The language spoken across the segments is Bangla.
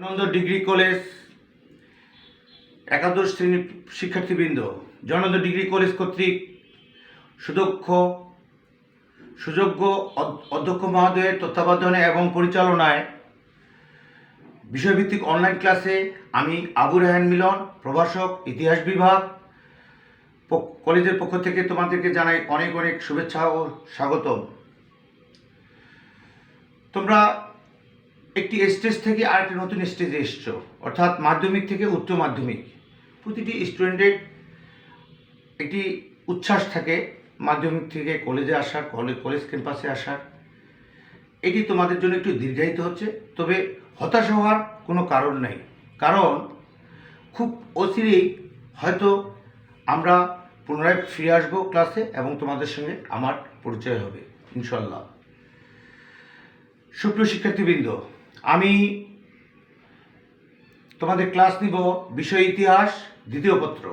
আনন্দ ডিগ্রি কলেজ একাদশ শ্রেণীর শিক্ষার্থীবৃন্দ, জনানন্দ ডিগ্রি কলেজ কর্তৃক সুযোগ্য অধ্যক্ষ মহোদয়ের তত্ত্বাবধানে এবং পরিচালনায় বিষয়ভিত্তিক অনলাইন ক্লাসে আমি আবু রায়হান মিলন, প্রভাষক, ইতিহাস বিভাগ, কলেজের পক্ষ থেকে তোমাদেরকে জানাই অনেক অনেক শুভেচ্ছা ও স্বাগতম। তোমরা একটি স্টেজ থেকে আরেকটি নতুন স্টেজে এসছো, অর্থাৎ মাধ্যমিক থেকে উচ্চ মাধ্যমিক। প্রতিটি স্টুডেন্টের একটি উচ্ছ্বাস থাকে মাধ্যমিক থেকে কলেজে আসার, কলেজ ক্যাম্পাসে আসার। এটি তোমাদের জন্য একটু দীর্ঘায়িত হচ্ছে, তবে হতাশ হওয়ার কোনো কারণ নেই, কারণ খুব অচিরেই হয়তো আমরা পুনরায় ফিরে আসবো ক্লাসে এবং তোমাদের সঙ্গে আমার পরিচয় হবে ইনশাল্লাহ। সুপ্রিয় শিক্ষার্থীবৃন্দ, আমি তোমাদের ক্লাস নিব বিষয় ইতিহাস দ্বিতীয় পত্র।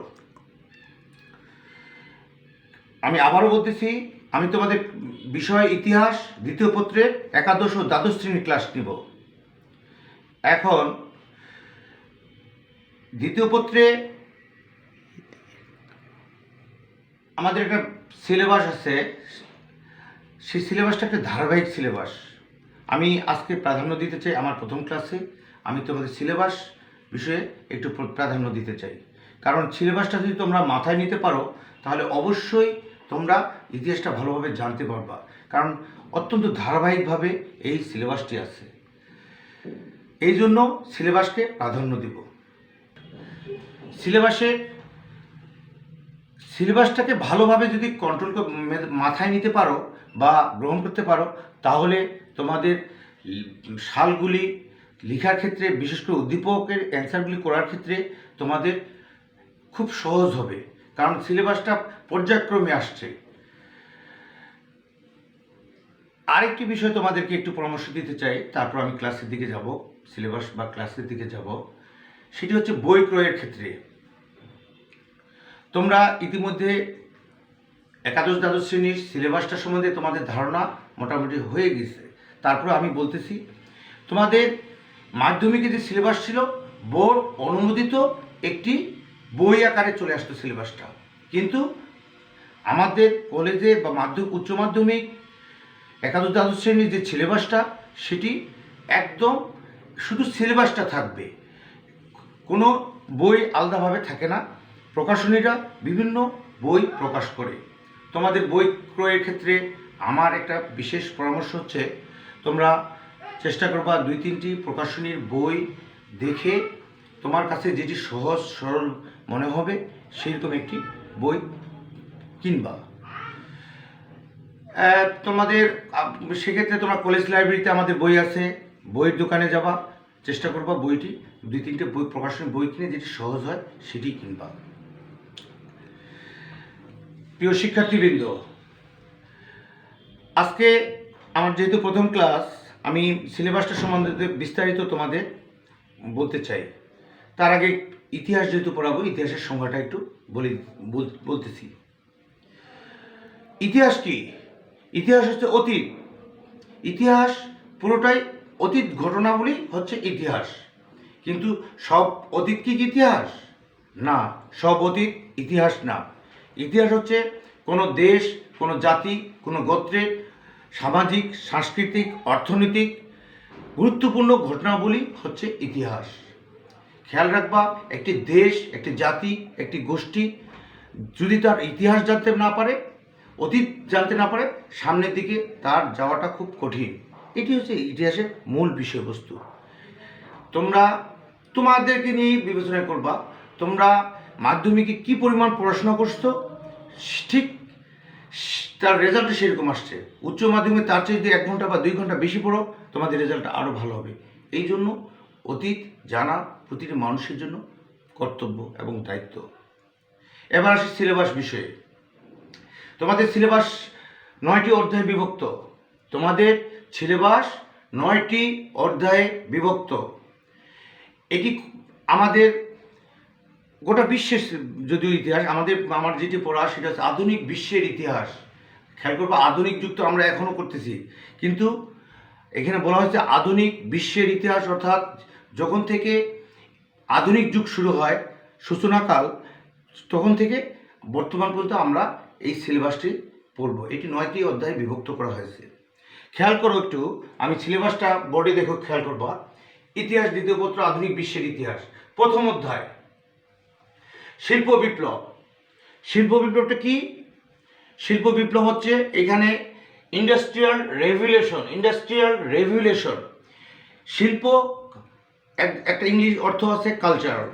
আমি আবারও বলতেছি, আমি তোমাদের বিষয় ইতিহাস দ্বিতীয় পত্রের একাদশ ও দ্বাদশ শ্রেণীর ক্লাস নিব। এখন দ্বিতীয় পত্রে আমাদের একটা সিলেবাস আছে, সেই সিলেবাসটা একটা ধারাবাহিক সিলেবাস। আমি আজকে প্রাধান্য দিতে চাই আমার প্রথম ক্লাসে আমি তোমাদের সিলেবাস বিষয়ে একটু প্রাধান্য দিতে চাই, কারণ সিলেবাসটা যদি তোমরা মাথায় নিতে পারো তাহলে অবশ্যই তোমরা ইতিহাসটা ভালোভাবে জানতে পারবা, কারণ অত্যন্ত ধারাবাহিকভাবে এই সিলেবাসটি আছে। এই জন্য সিলেবাসকে প্রাধান্য দিব। সিলেবাসটাকে ভালোভাবে যদি কন্ট্রোল মাথায় নিতে পারো বা গ্রহণ করতে পারো, তাহলে তোমাদের সালগুলি লেখার ক্ষেত্রে, বিশেষ করে উদ্দীপকের অ্যান্সারগুলি করার ক্ষেত্রে তোমাদের খুব সহজ হবে, কারণ সিলেবাসটা পর্যায়ক্রমে আসছে। আরেকটি বিষয় তোমাদেরকে একটু পরামর্শ দিতে চাই, তারপর আমি ক্লাসের দিকে যাব, সিলেবাস বা ক্লাসের দিকে যাব। সেটি হচ্ছে বই ক্রয়ের ক্ষেত্রে। তোমরা ইতিমধ্যে একাদশ দ্বাদশ শ্রেণীর সিলেবাসটা সম্বন্ধে তোমাদের ধারণা মোটামুটি হয়ে গেছে। তারপরে আমি বলতেছি, তোমাদের মাধ্যমিকে যে সিলেবাস ছিল বোর্ড অনুমোদিত একটি বই আকারে চলে আসতো সিলেবাসটা, কিন্তু আমাদের কলেজে বা উচ্চ মাধ্যমিক একাদশ দ্বাদশ শ্রেণীর যে সিলেবাসটা, সেটি একদম শুধু সিলেবাসটা থাকবে, কোনো বই আলাদাভাবে থাকে না। প্রকাশনীরা বিভিন্ন বই প্রকাশ করে। তোমাদের বই ক্রয়ের ক্ষেত্রে আমার একটা বিশেষ পরামর্শ হচ্ছে, তোমরা চেষ্টা করবা 2-3টি প্রকাশনীর বই দেখে তোমার কাছে যেটি সহজ সরল মনে হবে সেরকম একটি বই কিনবা। তোমাদের সেক্ষেত্রে তোমরা কলেজ লাইব্রেরিতে আমাদের বই আছে, বইয়ের দোকানে যাবা, চেষ্টা করবা বইটি 2-3টে বই প্রকাশনী বই কিনে যেটি সহজ হয় সেটি কিনবা। প্রিয় শিক্ষার্থীবৃন্দ, আজকে আমার যেহেতু প্রথম ক্লাস, আমি সিলেবাসটা সম্বন্ধে বিস্তারিত তোমাদের বলতে চাই। তার আগে ইতিহাস যেহেতু পড়াবো, ইতিহাসের সংজ্ঞাটা একটু বলতেছি। ইতিহাস কি? ইতিহাস হচ্ছে অতীত। ইতিহাস পুরোটাই অতীত ঘটনাবলী হচ্ছে ইতিহাস। কিন্তু সব অতীত কি ইতিহাস? না, সব অতীত ইতিহাস না। ইতিহাস হচ্ছে কোনো দেশ, কোনো জাতি, কোনো গোত্রের সামাজিক, সাংস্কৃতিক, অর্থনৈতিক গুরুত্বপূর্ণ ঘটনাবলী হচ্ছে ইতিহাস। খেয়াল রাখবা, একটি দেশ, একটি জাতি, একটি গোষ্ঠী যদি তার ইতিহাস জানতে না পারে, অতীত জানতে না পারে, সামনের দিকে তার যাওয়াটা খুব কঠিন। এটি হচ্ছে ইতিহাসের মূল বিষয়বস্তু। তোমরা তোমাদেরকে নিয়ে বিবেচনা করবা, তোমরা মাধ্যমিকে কি পরিমাণ পড়াশোনা করছো, ঠিক তার রেজাল্টটা সেরকম আসছে। উচ্চ মাধ্যমিকে তার চেয়ে যদি 1 ঘন্টা বা 2 ঘন্টা বেশি পড়ো, তোমাদের রেজাল্টটা আরও ভালো হবে। এই জন্য অতীত জানা প্রতিটি মানুষের জন্য কর্তব্য এবং দায়িত্ব। এবার আসি সিলেবাস বিষয়ে। তোমাদের সিলেবাস 9টি অধ্যায়ে বিভক্ত। তোমাদের সিলেবাস 9টি অধ্যায়ে বিভক্ত। এটি আমাদের গোটা বিশ্বের যদিও ইতিহাস, আমার যেটি পড়া সেটা হচ্ছে আধুনিক বিশ্বের ইতিহাস। খেয়াল করবো, আধুনিক যুগ তো আমরা এখনও করতেছি, কিন্তু এখানে বলা হচ্ছে আধুনিক বিশ্বের ইতিহাস, অর্থাৎ যখন থেকে আধুনিক যুগ শুরু হয় সূচনাকাল, তখন থেকে বর্তমান পর্যন্ত আমরা এই সিলেবাসটি পড়ব। এটি 9টি অধ্যায়ে বিভক্ত করা হয়েছে। খেয়াল করো একটু, আমি সিলেবাসটা বোর্ডে দেখো, খেয়াল করবা। ইতিহাস দ্বিতীয় পত্র, আধুনিক বিশ্বের ইতিহাস। প্রথম অধ্যায় শিল্প বিপ্লব। শিল্প বিপ্লবটা কি? শিল্প বিপ্লব হচ্ছে এখানে ইন্ডাস্ট্রিয়াল রেভলিউশন। শিল্প একটা ইংলিশ অর্থ আছে কালচারাল।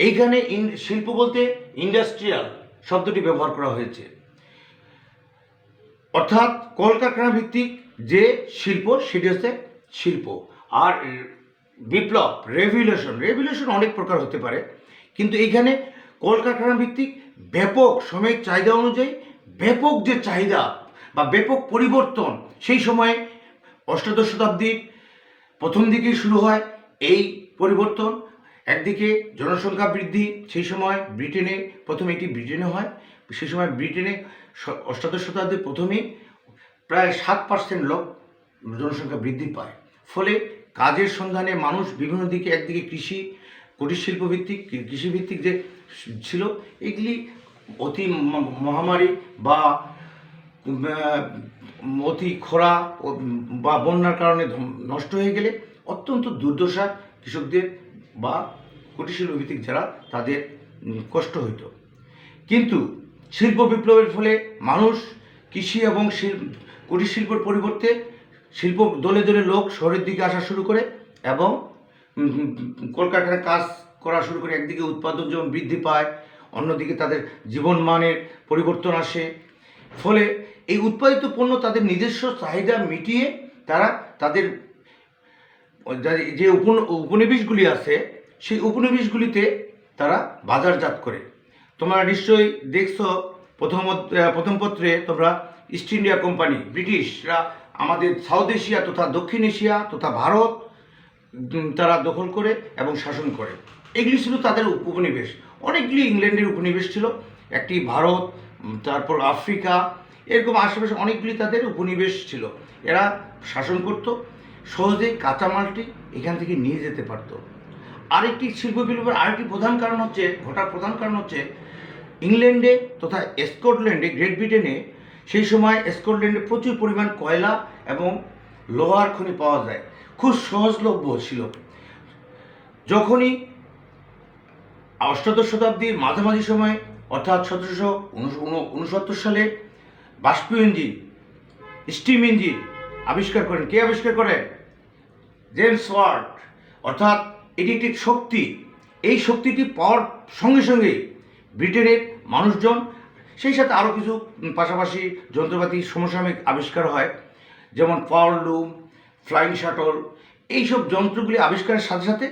এইখানে শিল্প বলতে ইন্ডাস্ট্রিয়াল শব্দটি ব্যবহার করা হয়েছে, অর্থাৎ কলকারখানা ভিত্তিক যে শিল্প সেটি হচ্ছে শিল্প। আর বিপ্লব রেভলিউশন অনেক প্রকার হতে পারে, কিন্তু এইখানে কলকারখানা ভিত্তিক ব্যাপক সময়ের চাহিদা অনুযায়ী ব্যাপক যে চাহিদা বা ব্যাপক পরিবর্তন, সেই সময়ে অষ্টাদশ শতাব্দীর প্রথম দিকেই শুরু হয় এই পরিবর্তন। একদিকে জনসংখ্যা বৃদ্ধি, সেই সময় ব্রিটেনে, প্রথমে এটি ব্রিটেনে হয়, সেই সময় ব্রিটেনে অষ্টাদশ শতাব্দীর প্রথমেই প্রায় 7% লোক জনসংখ্যা বৃদ্ধি পায়। ফলে কাজের সন্ধানে মানুষ বিভিন্ন দিকে, একদিকে কুটির শিল্প ভিত্তিক, কৃষিভিত্তিক যে ছিল, এগুলি অতি মহামারী বা অতি খরা বা বন্যার কারণে নষ্ট হয়ে গেলে অত্যন্ত দুর্দশা কৃষকদের বা কুটির শিল্প ভিত্তিক যারা, তাদের কষ্ট হইত। কিন্তু শিল্প বিপ্লবের ফলে মানুষ কৃষি এবং কুটির শিল্পের পরিবর্তে শিল্প দলে দলে লোক শহরের দিকে আসা শুরু করে এবং কলকারখানায় কাজ করা শুরু করে। একদিকে উৎপাদন যেমন বৃদ্ধি পায়, অন্যদিকে তাদের জীবনমানের পরিবর্তন আসে। ফলে এই উৎপাদিত পণ্য তাদের নিজস্ব চাহিদা মিটিয়ে তারা তাদের যে উপনিবেশগুলি আছে, সেই উপনিবেশগুলিতে তারা বাজারজাত করে। তোমরা নিশ্চয়ই দেখছো প্রথম পত্রে তোমরা ইস্ট ইন্ডিয়া কোম্পানি, ব্রিটিশরা আমাদের সাউথ এশিয়া তথা দক্ষিণ এশিয়া তথা ভারত তারা দখল করে এবং শাসন করে। এগুলি ছিল তাদের উপনিবেশ। অনেকগুলি ইংল্যান্ডের উপনিবেশ ছিল, একটি ভারত, তারপর আফ্রিকা, এরকম আশেপাশে অনেকগুলি তাদের উপনিবেশ ছিল। এরা শাসন করত, সহজেই কাঁচামালটি এখান থেকে নিয়ে যেতে পারত। আরেকটি শিল্প বিপ্লবের আরেকটি প্রধান কারণ হচ্ছে ইংল্যান্ডে তথা স্কটল্যান্ডে, গ্রেট ব্রিটেনে সেই সময় স্কটল্যান্ডে প্রচুর পরিমাণ কয়লা এবং লোহার খনি পাওয়া যায়, খুব সহজলভ্য ছিল। যখনই অষ্টাদশ শতাব্দীর মাঝামাঝি সময়, অর্থাৎ 1769 সালে বাষ্পীয় ইঞ্জিন, স্টিম ইঞ্জিন আবিষ্কার করেন। কে আবিষ্কার করেন? James Watt. অর্থাৎ এটি একটি শক্তি। এই শক্তিটি পাওয়ার সঙ্গে সঙ্গে ব্রিটেনের মানুষজন, সেই সাথে আরও কিছু পাশাপাশি যন্ত্রপাতি সমসাময়িক আবিষ্কার হয়, যেমন পাওয়ার লুম, ফ্লাইং শাটল। এইসব যন্ত্রগুলি আবিষ্কারের সাথে সাথে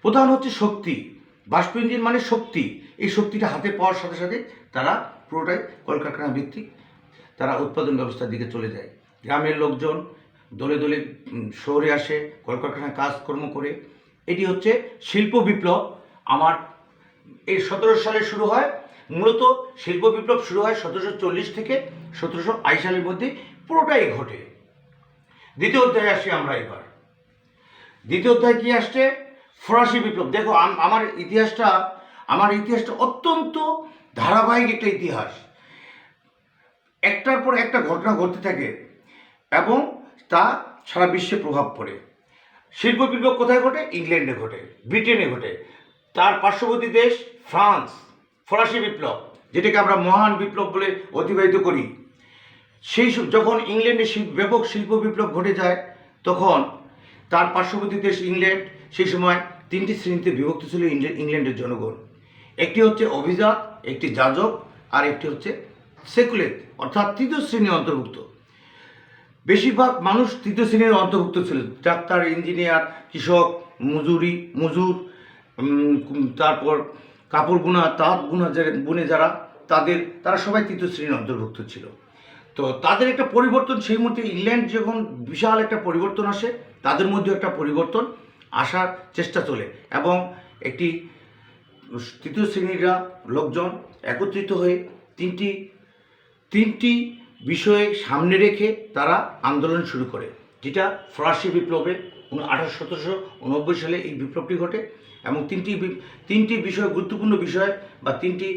প্রধান হচ্ছে শক্তি। বাষ্প ইঞ্জিন মানে শক্তি। এই শক্তিটা হাতে পাওয়ার সাথে সাথে তারা পুরোটাই কলকারখানা ভিত্তিক তারা উৎপাদন ব্যবস্থার দিকে চলে যায়। গ্রামের লোকজন দলে দলে শহরে আসে, কলকারখানায় কাজকর্ম করে। এটি হচ্ছে শিল্প বিপ্লব। আমার এই 1700 সালে শুরু হয়। মূলত শিল্প বিপ্লব শুরু হয় 1740 থেকে 1780 সালের মধ্যে, পুরোটাই ঘটে। দ্বিতীয় অধ্যায়ে আসি আমরা এবার। দ্বিতীয় অধ্যায় কি আসছে? ফরাসি বিপ্লব। দেখো আমার ইতিহাসটা অত্যন্ত ধারাবাহিক একটা ইতিহাস। একটার পর একটা ঘটনা ঘটতে থাকে এবং তা সারা বিশ্বে প্রভাব পড়ে। শিল্প বিপ্লব কোথায় ঘটে? ইংল্যান্ডে ঘটে, ব্রিটেনে ঘটে। তার পার্শ্ববর্তী দেশ ফ্রান্স, ফরাসি বিপ্লব, যেটাকে আমরা মহান বিপ্লব বলে অতিবাহিত করি। যখন ইংল্যান্ডে ব্যাপক শিল্প বিপ্লব ঘটে যায়, তখন তার পার্শ্ববর্তী দেশ ইংল্যান্ড সেই সময় 3টি শ্রেণীতে বিভক্ত ছিল ইংল্যান্ডের জনগণ। একটি হচ্ছে অভিজাত, একটি যাজক, আর একটি হচ্ছে সেকুলেট, অর্থাৎ তৃতীয় শ্রেণীর অন্তর্ভুক্ত। বেশিরভাগ মানুষ তৃতীয় শ্রেণীর অন্তর্ভুক্ত ছিল। ডাক্তার, ইঞ্জিনিয়ার, কৃষক, মজুর, তারপর কাপড় বোনা, তাঁত বুনে যারা, তারা সবাই তৃতীয় শ্রেণীর অন্তর্ভুক্ত ছিল। তো তাদের একটা পরিবর্তন, সেই মুহূর্তে ইংল্যান্ড যখন বিশাল একটা পরিবর্তন আসে, তাদের মধ্যে একটা পরিবর্তন আসার চেষ্টা চলে এবং একটি তৃতীয় শ্রেণীরা লোকজন একত্রিত হয়ে তিনটি বিষয়ে সামনে রেখে তারা আন্দোলন শুরু করে, যেটা ফরাসি বিপ্লবে 1790 সালে এই বিপ্লবটি ঘটে এবং তিনটি বিষয় গুরুত্বপূর্ণ বিষয় বা তিনটি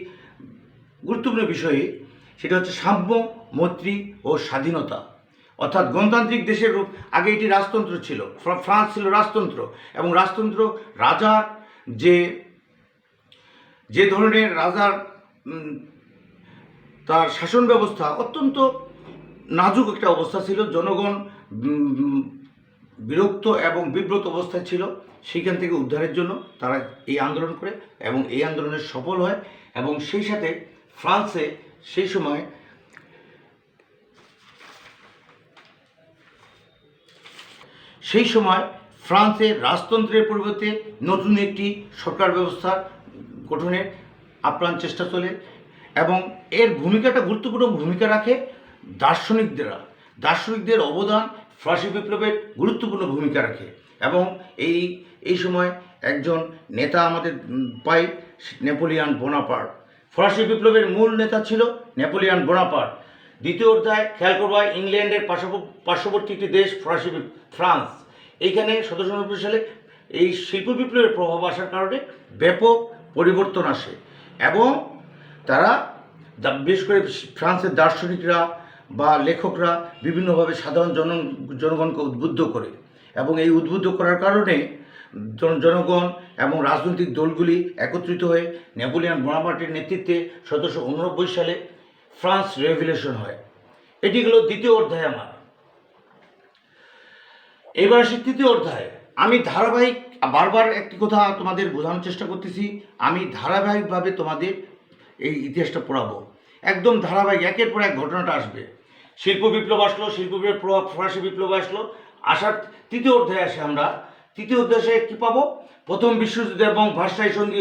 গুরুত্বপূর্ণ বিষয়ে, সেটা হচ্ছে সাম্য, মৈত্রী ও স্বাধীনতা। অর্থাৎ গণতান্ত্রিক দেশের রূপ। আগে এটি রাজতন্ত্র ছিল, ফ্রান্স ছিল রাজতন্ত্র, এবং রাজতন্ত্র রাজার যে ধরনের রাজার তার শাসন ব্যবস্থা অত্যন্ত নাজুক একটা অবস্থা ছিল, জনগণ বিরক্ত এবং বিব্রত অবস্থায় ছিল। সেইখান থেকে উদ্ধারের জন্য তারা এই আন্দোলন করে এবং এই আন্দোলনে সফল হয়। এবং সেই সাথে ফ্রান্সে সেই সময় ফ্রান্সে রাজতন্ত্রের পরিবর্তে নতুন একটি সরকার ব্যবস্থা গঠনের আপ্রাণ চেষ্টা চলে এবং এর ভূমিকাটা গুরুত্বপূর্ণ ভূমিকা রাখে দার্শনিকদের অবদান ফরাসি বিপ্লবের গুরুত্বপূর্ণ ভূমিকা রাখে। এবং এই সময় একজন নেতা আমাদের পাই, নেপোলিয়ান বোনাপার্ট। ফরাসি বিপ্লবের মূল নেতা ছিল নেপোলিয়ান বোনাপার্ট। দ্বিতীয় অধ্যায় খেয়াল করবা, ইংল্যান্ডের পার্শ্ববর্তী একটি দেশ ফ্রান্স। এইখানে 1790 সালে এই শিল্প বিপ্লবের প্রভাব আসার কারণে ব্যাপক পরিবর্তন আসে এবং তারা বিশেষ করে ফ্রান্সের দার্শনিকরা বা লেখকরা বিভিন্নভাবে সাধারণ জনগণকে উদ্বুদ্ধ করে এবং এই উদ্বুদ্ধ করার কারণে জনগণ এবং রাজনৈতিক দলগুলি একত্রিত হয়ে নেপোলিয়ান বোনাপার্টের নেতৃত্বে 1789 সালে ফ্রান্স রেভলিউশন হয়। এটি হলো দ্বিতীয় অধ্যায় আমার। এবার আসি তৃতীয় অধ্যায়। আমি ধারাবাহিক বারবার একটি কথা তোমাদের বোঝানোর চেষ্টা করতেছি, আমি ধারাবাহিকভাবে তোমাদের এই ইতিহাসটা পড়াবো, একদম ধারাবাহিক, একের পর এক ঘটনাটা আসবে। শিল্প বিপ্লব আসলো, শিল্প বিপ্লবের প্রভাব ফরাসি বিপ্লব আসলো, আসার তৃতীয় অধ্যায়ে আসে আমরা। তৃতীয় অধ্যায়ে কী পাবো? প্রথম বিশ্বযুদ্ধ এবং ভার্সাই সন্ধি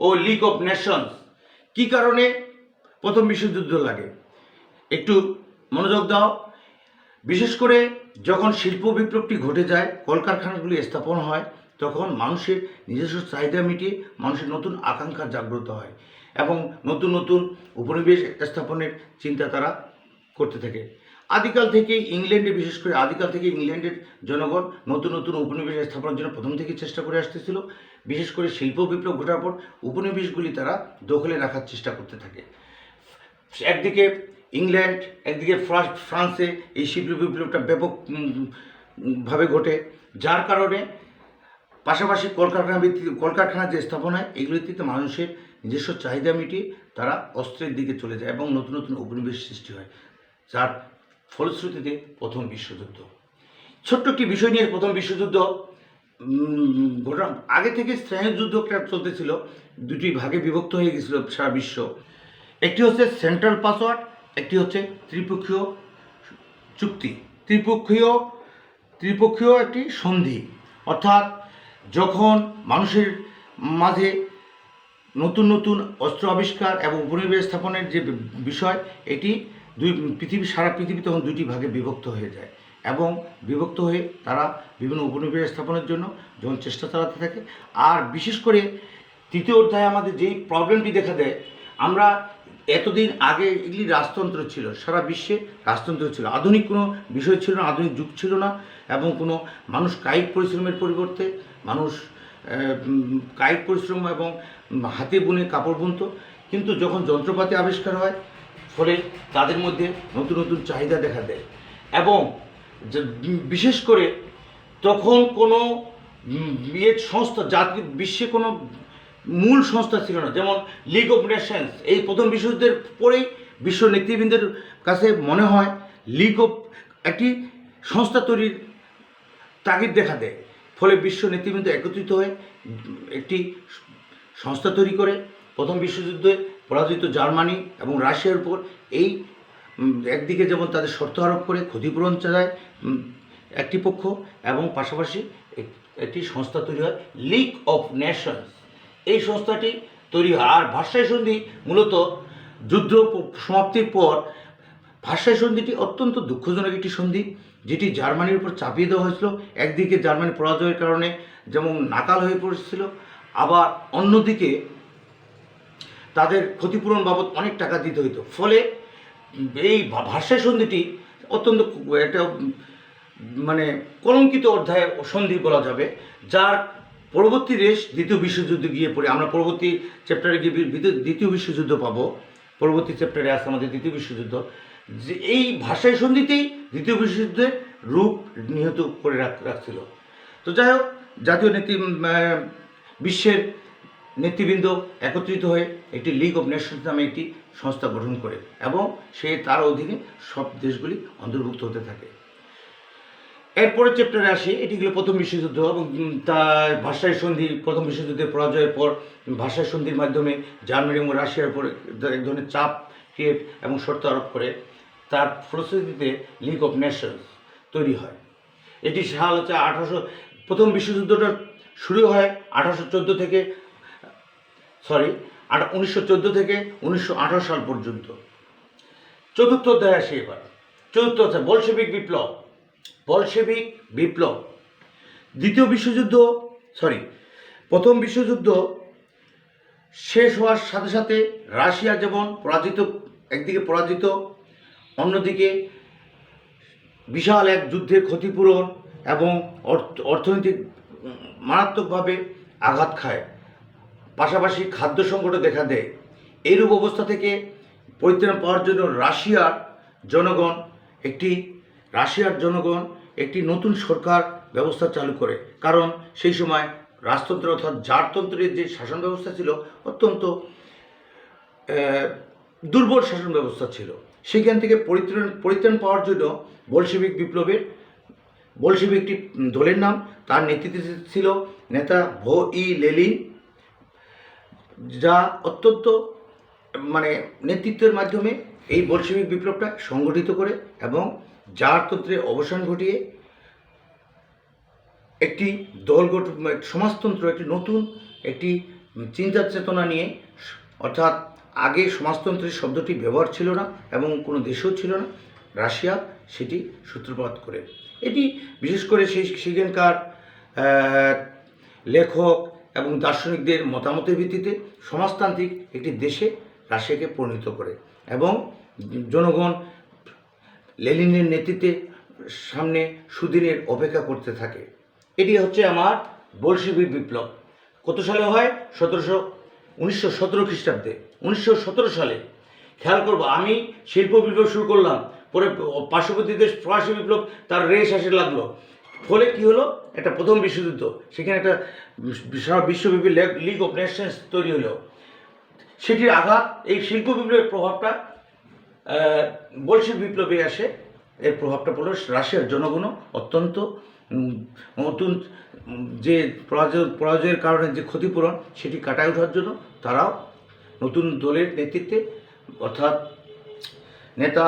ও লিগ অফ নেশনস। কী কারণে প্রথম বিশ্বযুদ্ধ লাগে একটু মনোযোগ দাও। বিশেষ করে যখন শিল্প বিপ্লবটি ঘটে যায়, কলকারখানাগুলি স্থাপন হয়, তখন মানুষের নিজস্ব চাহিদা মিটিয়ে মানুষের নতুন আকাঙ্ক্ষা জাগ্রত হয় এবং নতুন নতুন উপনিবেশ স্থাপনের চিন্তা তারা করতে থাকে। আদিকাল থেকে ইংল্যান্ডে, বিশেষ করে আদিকাল থেকে ইংল্যান্ডের জনগণ নতুন নতুন উপনিবেশ স্থাপনের জন্য প্রথম থেকে চেষ্টা করে আসতেছিল। বিশেষ করে শিল্প বিপ্লব ঘটার পর উপনিবেশগুলি তারা দখলে রাখার চেষ্টা করতে থাকে। একদিকে ইংল্যান্ড, একদিকে ফ্রান্সে এই শিল্প বিপ্লবটা ব্যাপকভাবে ঘটে, যার কারণে পাশাপাশি কলকারখানা যে স্থাপনা হয়, এগুলিতে মানুষের নিজস্ব চাহিদা মিটিয়ে তারা অস্ত্রের দিকে চলে যায় এবং নতুন নতুন উপনিবেশ সৃষ্টি হয়, যার ফলশ্রুতিতে প্রথম বিশ্বযুদ্ধ। ছোট্ট একটি বিষয় নিয়ে প্রথম বিশ্বযুদ্ধ ঘটনা। আগে থেকে স্থানীয় যুদ্ধ একটা চলতেছিল, দুটি ভাগে বিভক্ত হয়ে গেছিল সারা বিশ্ব। একটি হচ্ছে সেন্ট্রাল পাসওয়ার্ড, একটি হচ্ছে ত্রিপক্ষীয় চুক্তি, ত্রিপক্ষীয় একটি সন্ধি। অর্থাৎ যখন মানুষের মাঝে নতুন নতুন অস্ত্র আবিষ্কার এবং উপনিবেশ স্থাপনের যে বিষয়, এটি সারা পৃথিবী তখন দুটি ভাগে বিভক্ত হয়ে যায় এবং বিভক্ত হয়ে তারা বিভিন্ন উপনিবেশ স্থাপনের জন্য যখন চেষ্টা চালাতে থাকে। আর বিশেষ করে তৃতীয় অধ্যায়ে আমাদের যেই প্রবলেমটি দেখা দেয়, আমরা এতদিন আগে এগুলি রাজতন্ত্র ছিল, সারা বিশ্বে রাজতন্ত্র ছিল, আধুনিক কোনো বিষয় ছিল না, আধুনিক যুগ ছিল না এবং কোনো মানুষ কায়িক পরিশ্রমের পরিবর্তে মানুষ কায়িক পরিশ্রম এবং হাতে বুনে কাপড় বুনত। কিন্তু যখন যন্ত্রপাতি আবিষ্কার হয়, ফলে তাদের মধ্যে নতুন নতুন চাহিদা দেখা দেয় এবং বিশেষ করে তখন কোনো সংস্থা বিশ্বে কোনো মূল সংস্থা ছিল না, যেমন লিগ অফ নেশনস। এই প্রথম বিশ্বযুদ্ধের পরেই বিশ্ব নেতৃবৃন্দের কাছে মনে হয় একটি সংস্থা তৈরির তাগিদ দেখা দেয়। ফলে বিশ্ব নেতৃবৃন্দ একত্রিত হয়ে একটি সংস্থা তৈরি করে প্রথম বিশ্বযুদ্ধে পরাজিত জার্মানি এবং রাশিয়ার উপর এই একদিকে যেমন তাদের শর্ত আরোপ করে ক্ষতিপূরণ চায় একটি পক্ষ, এবং পাশাপাশি একটি সংস্থা তৈরি হয় লিগ অফ নেশনস। এই সংস্থাটি তৈরি হয়। আর ভার্সাই সন্ধি মূলত যুদ্ধ সমাপ্তির পর, ভার্সাই সন্ধিটি অত্যন্ত দুঃখজনক একটি সন্ধি, যেটি জার্মানির উপর চাপিয়ে দেওয়া হয়েছিল। একদিকে জার্মানি পরাজয়ের কারণে যেমন নাকাল হয়ে পড়েছিল, আবার অন্যদিকে তাদের ক্ষতিপূরণ বাবদ অনেক টাকা দিতে হতো। ফলে এই ভার্সাই সন্ধিটি অত্যন্ত একটা মানে কলঙ্কিত অধ্যায় সন্ধি বলা যাবে, যার পরবর্তী রেশ দ্বিতীয় বিশ্বযুদ্ধে গিয়ে পড়ে। আমরা পরবর্তী চ্যাপ্টারে গিয়ে দ্বিতীয় বিশ্বযুদ্ধ পাবো। পরবর্তী চ্যাপ্টারে আসছে আমাদের দ্বিতীয় বিশ্বযুদ্ধ, যে এই ভাষায় সন্ধিতেই দ্বিতীয় বিশ্বযুদ্ধের রূপ নিহত করে রাখছিল। তো যাই হোক, জাতীয় বিশ্বের নেতৃবৃন্দ একত্রিত হয়ে একটি লিগ অফ নেশনস নামে একটি সংস্থা গঠন করে এবং তার অধীনে সব দেশগুলি অন্তর্ভুক্ত হতে থাকে। এরপরের চ্যাপ্টারে আসি, এটি হলো প্রথম বিশ্বযুদ্ধ এবং তার ভাষায় সন্ধি। প্রথম বিশ্বযুদ্ধের পরাজয়ের পর ভাষায় সন্ধির মাধ্যমে জার্মানি এবং রাশিয়ার উপর এক ধরনের চাপ ক্রিয়েট এবং শর্ত আরোপ করে তার ফলশ্রুতিতে লিগ অফ নেশনস তৈরি হয়। এটি সাল হচ্ছে প্রথম বিশ্বযুদ্ধটা শুরু হয় 1914 থেকে 1918 সাল পর্যন্ত। চতুর্থ অধ্যায় আসে এবার। চতুর্থ অধ্যায় বলশেভিক বিপ্লব। প্রথম বিশ্বযুদ্ধ শেষ হওয়ার সাথে সাথে রাশিয়া যেমন একদিকে পরাজিত, অন্যদিকে বিশাল এক যুদ্ধের ক্ষতিপূরণ এবং অর্থনৈতিক মারাত্মকভাবে আঘাত খায়, পাশাপাশি খাদ্য সংকটও দেখা দেয়। এইরূপ অবস্থা থেকে পরিত্রাণ পাওয়ার জন্য রাশিয়ার জনগণ একটি নতুন সরকার ব্যবস্থা চালু করে। কারণ সেই সময় রাজতন্ত্র অর্থাৎ জারতন্ত্রের যে শাসন ব্যবস্থা ছিল অত্যন্ত দুর্বল শাসন ব্যবস্থা ছিল। সেখান থেকে পরিত্রাণ পাওয়ার জন্য বলশেভিক একটি দলের নাম, তার নেতৃত্বে ছিল নেতা লেনিন, যা অত্যন্ত নেতৃত্বের মাধ্যমে এই বলশেভিক বিপ্লবটা সংগঠিত করে এবং জারতন্ত্রের অবসান ঘটিয়ে একটি সমাজতন্ত্র, একটি নতুন একটি চিন্তা চেতনা নিয়ে, অর্থাৎ আগে সমাজতন্ত্রের শব্দটি ব্যবহার ছিল না এবং কোনো দেশেও ছিল না, রাশিয়া সেটি সূত্রপাত করে। এটি বিশেষ করে সেখানকার লেখক এবং দার্শনিকদের মতামতের ভিত্তিতে সমাজতান্ত্রিক একটি দেশে রাশিয়াকে পরিণত করে এবং জনগণ লেনিনের নেতৃত্বে সামনে সুদিনের অপেক্ষা করতে থাকে। এটি হচ্ছে আমার বলশেভিক বিপ্লব। কত সালে হয়? 1917 খ্রিস্টাব্দে। 1917 সালে খেয়াল করবো, আমি শিল্প বিপ্লব শুরু করলাম, পরে পার্শ্ববর্তী দেশ ফরাসি বিপ্লব তার রেশ আসে লাগলো, ফলে কি হলো? একটা প্রথম বিশ্বযুদ্ধ, সেখানে একটা বিশ্বব্যাপী লিগ অফ নেশনস তৈরি হলো। সেটির আঘাত, এই শিল্প বিপ্লবের প্রভাবটা বলশেভিক বিপ্লবে আসে। এর প্রভাবটা পড়ল রাশিয়ার জনগণও অত্যন্ত নতুন যে পরাজয়ের কারণে যে ক্ষতিপূরণ সেটি কাটায় ওঠার জন্য তারাও নতুন দলের নেতৃত্বে, অর্থাৎ নেতা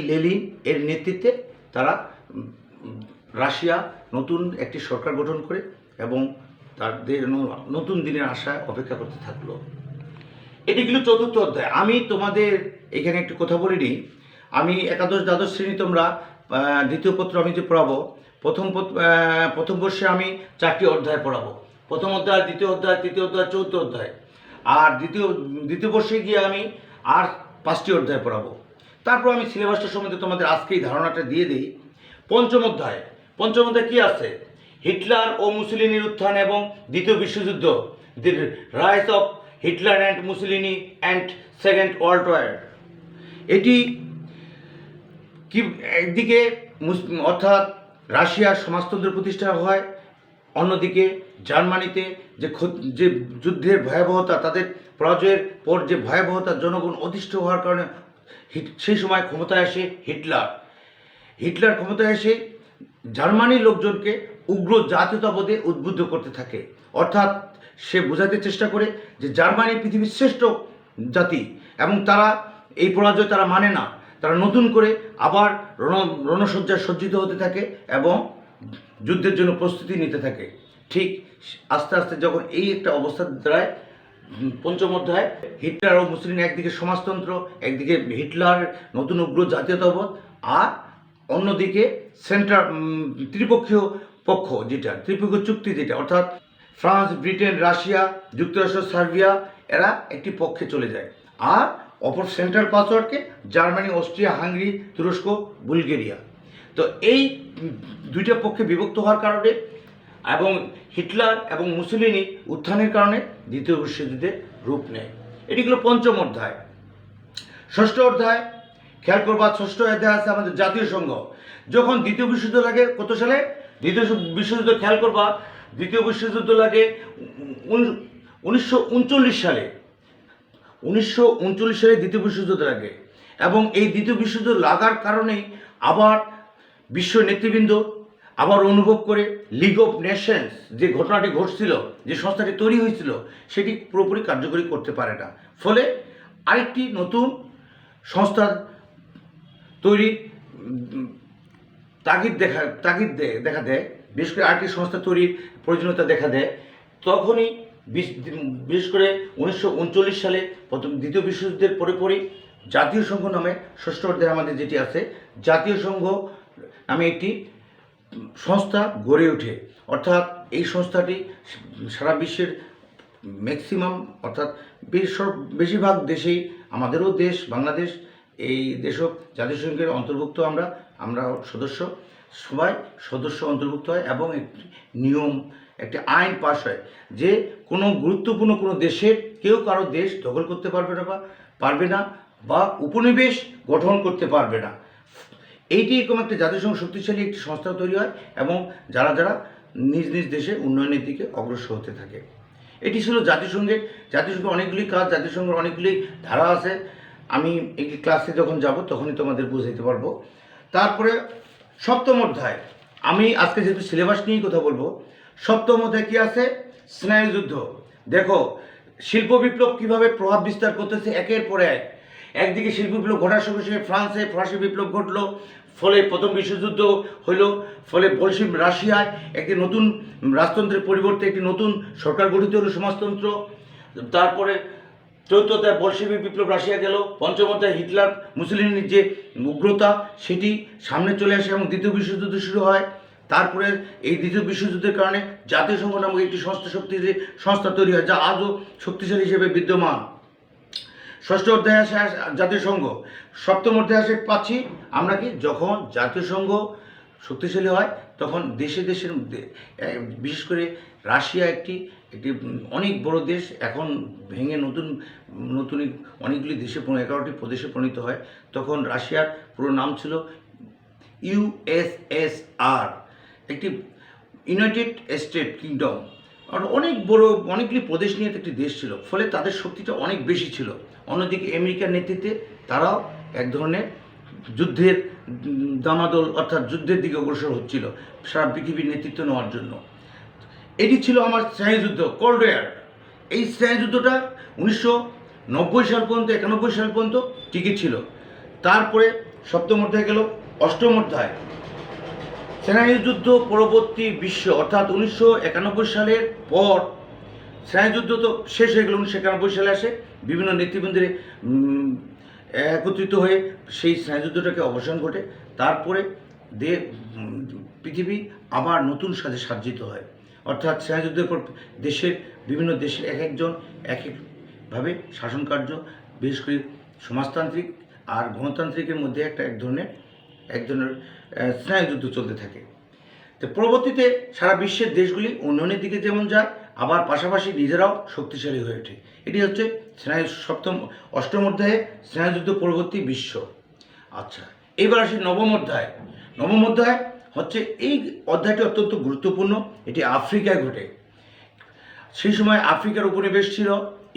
লেনিন এর নেতৃত্বে তারা রাশিয়া নতুন একটি সরকার গঠন করে এবং তাদের নতুন দিনের আশায় অপেক্ষা করতে থাকলো। এটি কিন্তু চতুর্থ অধ্যায়। আমি তোমাদের এখানে একটু কথা বলিনি, আমি একাদশ দ্বাদশ শ্রেণী তোমরা দ্বিতীয় পত্র আমি যে পড়াবো, প্রথম বর্ষে আমি 4টি অধ্যায় পড়াবো। প্রথম অধ্যায়, দ্বিতীয় অধ্যায়, তৃতীয় অধ্যায়, চতুর্থ অধ্যায়। আর দ্বিতীয় বর্ষে গিয়ে আমি আর 5টি অধ্যায় পড়াবো। তারপর আমি সিলেবাসটা সম্বন্ধে তোমাদের আজকেই ধারণাটা দিয়ে দিই। পঞ্চম অধ্যায় কি আছে? হিটলার ও মুসলিনির উত্থান এবং দ্বিতীয় বিশ্বযুদ্ধ, the rise of Hitler and Mussolini and second world war. এটি কি, একদিকে অর্থাৎ রাশিয়ার সমাজতন্ত্র প্রতিষ্ঠা হয়, অন্যদিকে জার্মানিতে যে যুদ্ধের ভয়াবহতা, তাদের পরাজয়ের পর যে ভয়াবহতা, জনগণ অতিষ্ঠ হওয়ার কারণে সেই সময় ক্ষমতায় আসে হিটলার ক্ষমতায় এসে জার্মানির লোকজনকে উগ্র জাতীয়তাবাদে উদ্বুদ্ধ করতে থাকে। অর্থাৎ সে বোঝাতে চেষ্টা করে যে জার্মানি পৃথিবীর শ্রেষ্ঠ জাতি এবং তারা এই পরাজয় তারা মানে না, তারা নতুন করে আবার রণসজ্জায় সজ্জিত হতে থাকে এবং যুদ্ধের জন্য প্রস্তুতি নিতে থাকে। ঠিক আস্তে আস্তে যখন এই একটা অবস্থা দাঁড়ায়, পঞ্চম অধ্যায় হিটলার ও মুসলিম, একদিকে সমাজতন্ত্র, একদিকে হিটলার নতুন উগ্র জাতীয়তাবাদ, আর অন্যদিকে ত্রিপক্ষীয় পক্ষ, যেটা ত্রিপক্ষীয় চুক্তি, যেটা অর্থাৎ ফ্রান্স, ব্রিটেন, রাশিয়া, যুক্তরাষ্ট্র, সার্বিয়া, এরা একটি পক্ষে চলে যায়। আর অপর সেন্ট্রাল পাসওয়ার্ডকে জার্মানি, অস্ট্রিয়া, হাঙ্গেরি, তুরস্ক, বুলগেরিয়া। তো এই দুইটা পক্ষে বিভক্ত হওয়ার কারণে এবং হিটলার এবং মুসলিনি উত্থানের কারণে দ্বিতীয় বিশ্বযুদ্ধের রূপ নেয়। এটি হলো পঞ্চম অধ্যায়। ষষ্ঠ অধ্যায় খেয়াল করবা, ষষ্ঠ অধ্যায় আছে আমাদের জাতীয় সংঘ। যখন দ্বিতীয় বিশ্বযুদ্ধ লাগে কত সালে? দ্বিতীয় বিশ্বযুদ্ধ খেয়াল করবা, দ্বিতীয় বিশ্বযুদ্ধ লাগে 1939 সালে। 1939 সালে দ্বিতীয় বিশ্বযুদ্ধ লাগে এবং এই দ্বিতীয় বিশ্বযুদ্ধ লাগার কারণেই আবার বিশ্ব নেতৃবৃন্দ আবার অনুভব করে লিগ অফ নেশনস যে ঘটনাটি ঘটছিল, যে সংস্থাটি তৈরি হয়েছিল, সেটি পুরোপুরি কার্যকরী করতে পারে না। ফলে আরেকটি নতুন সংস্থা তৈরির তাগিদ দেখা দেয়, বিশেষ করে আরেকটি সংস্থা তৈরির প্রয়োজনীয়তা দেখা দেয়। তখনই বিশেষ করে 1939 সালে দ্বিতীয় বিশ্বযুদ্ধের পরে জাতীয় সংঘ নামে ষষ্ঠ অধ্যায়ে আমাদের যেটি আছে, জাতীয় সংঘ নামে একটি সংস্থা গড়ে ওঠে। অর্থাৎ এই সংস্থাটি সারা বিশ্বের ম্যাক্সিমাম অর্থাৎ বেশিরভাগ দেশেই, আমাদেরও দেশ বাংলাদেশ, এই দেশও জাতিসংঘের অন্তর্ভুক্ত। আমরা সদস্য, সবাই সদস্য অন্তর্ভুক্ত হয় এবং একটি নিয়ম, একটি আইন পাস হয় যে কোনো গুরুত্বপূর্ণ কোনো দেশের কেউ কারো দেশ দখল করতে পারবে না বা উপনিবেশ গঠন করতে পারবে না। এইটি এরকম একটা জাতিসংঘ শক্তিশালী একটি সংস্থা তৈরি হয় এবং যারা নিজ নিজ দেশে উন্নয়নের দিকে অগ্রসর হতে থাকে। এটি ছিল জাতিসংঘের অনেকগুলি কাজ, জাতিসংঘের অনেকগুলি ধারা আছে। আমি এই ক্লাসে যখন যাব তখনই তোমাদের বুঝাইতে পারবো। তারপরে সপ্তম অধ্যায়, আমি আজকে যেহেতু সিলেবাস নিয়েই কথা বলবো, সপ্তম অধ্যায় কি আছে? স্নায়ুযুদ্ধ। দেখো শিল্প বিপ্লব কিভাবে প্রভাব বিস্তার করতেছে একের পর এক। একদিকে শিল্প বিপ্লব ঘটার সঙ্গে সঙ্গে ফ্রান্সে ফরাসি বিপ্লব ঘটলো, ফলে প্রথম বিশ্বযুদ্ধ হইল, ফলে বলশিক রাশিয়ায় একটি নতুন রাজতন্ত্রের পরিবর্তে একটি নতুন সরকার গঠিত হলো, সমাজতন্ত্র। তারপরে চতুর্থ অধ্যায় বলশেভিক বিপ্লব, রাশিয়া গেল। পঞ্চম অধ্যায় হিটলার মুসলিনের যে উগ্রতা সেটি সামনে চলে আসে এবং দ্বিতীয় বিশ্বযুদ্ধ শুরু হয়। তারপরে এই দ্বিতীয় বিশ্বযুদ্ধের কারণে জাতীয় সংঘ নামক একটি সংস্থা তৈরি হয়, যা আজও শক্তিশালী হিসেবে বিদ্যমান। ষষ্ঠ অধ্যায় আসে জাতীয় সংঘ। সপ্তম অধ্যায় আসে পাচ্ছি আমরা কি, যখন জাতীয় সংঘ শক্তিশালী হয় তখন দেশের বিশেষ করে রাশিয়া একটি অনেক বড় দেশ, এখন ভেঙে নতুন অনেকগুলি দেশে 11টি প্রদেশে পরিণত হয়। তখন রাশিয়ার পুরো নাম ছিল USSR, একটি ইউনাইটেড স্টেট কিংডম। আর অনেক বড় অনেকগুলি প্রদেশ নিয়ে একটি দেশ ছিল, ফলে তাদের শক্তিটা অনেক বেশি ছিল। অন্যদিকে আমেরিকার নেতৃত্বে তারাও এক ধরনের যুদ্ধের দামাদল অর্থাৎ যুদ্ধের দিকে অগ্রসর হচ্ছিল সারা পৃথিবীর নেতৃত্ব নেওয়ার জন্য। এটি ছিল আমার স্নায়ুযুদ্ধ, কোল্ড ওয়ার। এই স্নায়ুযুদ্ধটা 1990 সাল পর্যন্ত 91 সাল পর্যন্ত টিকে ছিল। তারপরে সপ্তম অধ্যায় গেল। অষ্টম অধ্যায় স্নায়ুযুদ্ধ পরবর্তী বিশ্ব, অর্থাৎ 1991 সালের পর স্নায়ুযুদ্ধ তো শেষ হয়ে গেল। 1991 সালে আসে, বিভিন্ন নেতৃবৃন্দের একত্রিত হয়ে সেই স্নায়ুযুদ্ধটাকে অবসান ঘটে। তারপরে পৃথিবী আবার নতুন সাজে সাজ্জিত হয়। অর্থাৎ স্নায়ুযুদ্ধের পর বিভিন্ন দেশের এক একজন এক একভাবে শাসন কার্য, বিশেষ করে সমাজতান্ত্রিক আর গণতান্ত্রিকের মধ্যে এক ধরনের স্নায়ুযুদ্ধ চলতে থাকে। তো পরবর্তীতে সারা বিশ্বের দেশগুলি উন্নয়নের দিকে যেমন যায়, আবার পাশাপাশি নিজেরাও শক্তিশালী হয়ে ওঠে। এটি হচ্ছে অষ্টম অধ্যায়ে স্নায়ুযুদ্ধ পরবর্তী বিশ্ব। আচ্ছা, এইবার আসি নবম অধ্যায়। নবম অধ্যায় হচ্ছে, এই অধ্যায়টি অত্যন্ত গুরুত্বপূর্ণ। এটি আফ্রিকায় ঘটে। সেই সময় আফ্রিকার উপনিবেশ ছিল,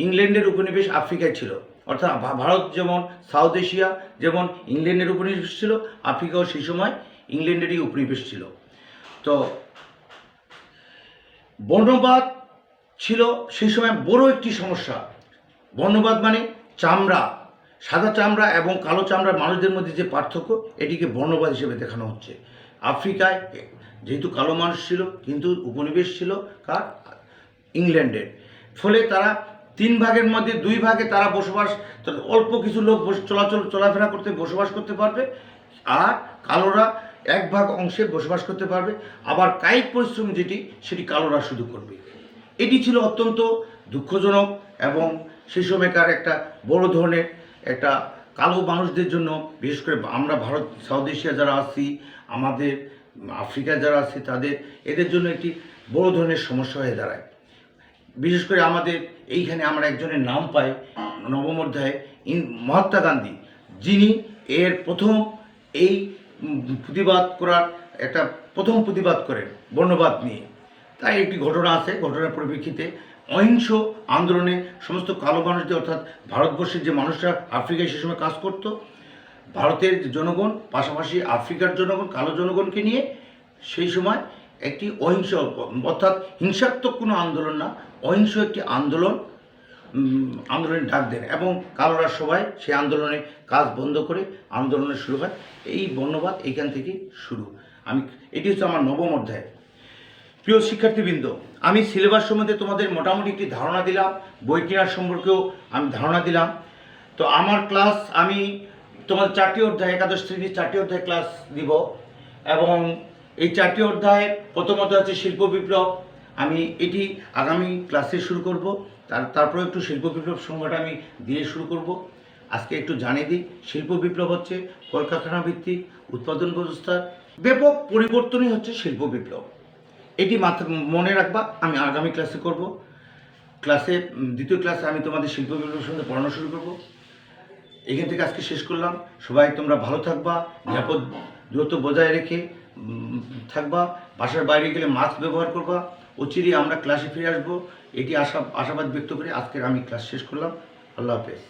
ইংল্যান্ডের উপনিবেশ আফ্রিকায় ছিল। অর্থাৎ ভারত যেমন সাউথ এশিয়া যেমন ইংল্যান্ডের উপনিবেশ ছিল, আফ্রিকাও সেই সময় ইংল্যান্ডেরই উপনিবেশ ছিল। তো বর্ণবাদ ছিল সেই সময় বড় একটি সমস্যা। বর্ণবাদ মানে চামড়া, সাদা চামড়া এবং কালো চামড়ার মানুষদের মধ্যে যে পার্থক্য, এটিকে বর্ণবাদ হিসেবে দেখানো হচ্ছে। আফ্রিকায় যেহেতু কালো মানুষ ছিল, কিন্তু উপনিবেশ ছিল কার? ইংল্যান্ডের। ফলে তারা 3 ভাগের মধ্যে 2 ভাগে তারা বসবাস, অল্প কিছু লোক চলাফেরা করতে বসবাস করতে পারবে, আর কালোরা 1 ভাগ অংশে বসবাস করতে পারবে। আবার কায়িক পরিশ্রম সেটি কালোরা শুধু করবে। এটি ছিল অত্যন্ত দুঃখজনক এবং সেই সময়কার একটা বড় ধরনের একটা কালো মানুষদের জন্য, বিশেষ করে আমরা ভারত সাউথ এশিয়া যারা আছি, আমাদের আফ্রিকা যারা আছে তাদের, এদের জন্য একটি বড় ধরনের সমস্যা হয়ে দাঁড়ায়। বিশেষ করে আমাদের এইখানে আমরা একজনের নাম পাই নবম অধ্যায়ে, মহাত্মা গান্ধী, যিনি এর প্রথম এই প্রতিবাদ করার একটা প্রথম প্রতিবাদ করেন বর্ণবাদ নিয়ে। তাই একটি ঘটনা আছে, ঘটনার পরিপ্রেক্ষিতে অহিংস আন্দোলনে সমস্ত কালো মানুষদের, অর্থাৎ ভারতবর্ষের যে মানুষরা আফ্রিকায় সে সময় কাজ করত, ভারতের জনগণ পাশাপাশি আফ্রিকার জনগণ, কালো জনগণকে নিয়ে সেই সময় একটি অহিংস, অর্থাৎ হিংসাত্মক কোনো আন্দোলন না, অহিংস একটি আন্দোলনের ডাক দেন এবং কালোরা সবাই সেই আন্দোলনে কাজ বন্ধ করে আন্দোলনের শুরু হয়। এই বর্ণবাদ এইখান থেকে শুরু। এটি হচ্ছে আমার নবম অধ্যায়। প্রিয় শিক্ষার্থীবৃন্দ, আমি সিলেবাস সম্বন্ধে তোমাদের মোটামুটি একটি ধারণা দিলাম, বই কেনার সম্পর্কেও আমি ধারণা দিলাম। তো আমার ক্লাস আমি তোমাদের 4টি অধ্যায়, একাদশ শ্রেণীর 4টি অধ্যায় ক্লাস দিব এবং এই 4টি অধ্যায় প্রথম অধ্যায় হচ্ছে শিল্প বিপ্লব। আমি এটি আগামী ক্লাসে শুরু করব। তারপরে একটু শিল্প বিপ্লব সংজ্ঞাটা আমি দিয়ে শুরু করব। আজকে একটু জানিয়ে দিই, শিল্প বিপ্লব হচ্ছে কলকারখানা ভিত্তিক উৎপাদন ব্যবস্থার ব্যাপক পরিবর্তনই হচ্ছে শিল্প বিপ্লব। এটি মনে রাখবা, আমি আগামী ক্লাসে করব। দ্বিতীয় ক্লাসে আমি তোমাদের শিল্প বিপ্লবের সঙ্গে পড়ানো শুরু করব। এখান থেকে আজকে শেষ করলাম। সবাই তোমরা ভালো থাকবা, নিরাপদ দূরত্ব বজায় রেখে থাকবা, বাসার বাইরে গেলে মাস্ক ব্যবহার করবা। অচিরেই আমরা ক্লাসে ফিরে আসবো, এটি আশাবাদ ব্যক্ত করে আজকের আমি ক্লাস শেষ করলাম। আল্লাহ হাফেজ।